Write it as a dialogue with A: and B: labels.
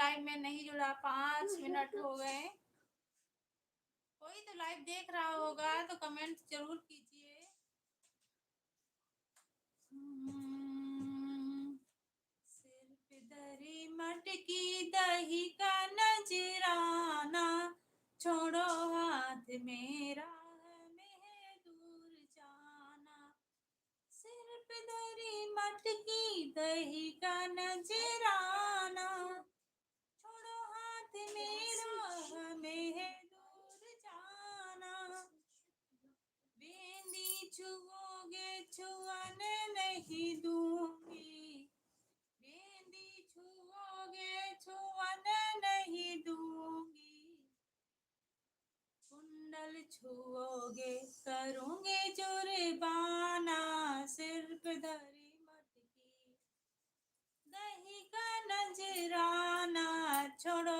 A: Live में नहीं जुड़ा, 5 मिनट हो गए। कोई तो लाइव देख रहा होगा तो कमेंट जरूर कीजिए। सिर पे दरी मटकी दही का नजराना, छोड़ो हाथ मेरा में है दूर जाना। सिर पे दरी मटकी दही का नजराना, छोड़ो हाथ मेरा हमें है दूर जाना। बेंदी छुओगे छुअन नहीं दूंगी, बेंदी छुओगे छुअन नहीं दूंगी। कुंडल छुओगे करूंगे जुर्माना, सिर पे धरी मटकी दही का नजराना, छोड़ो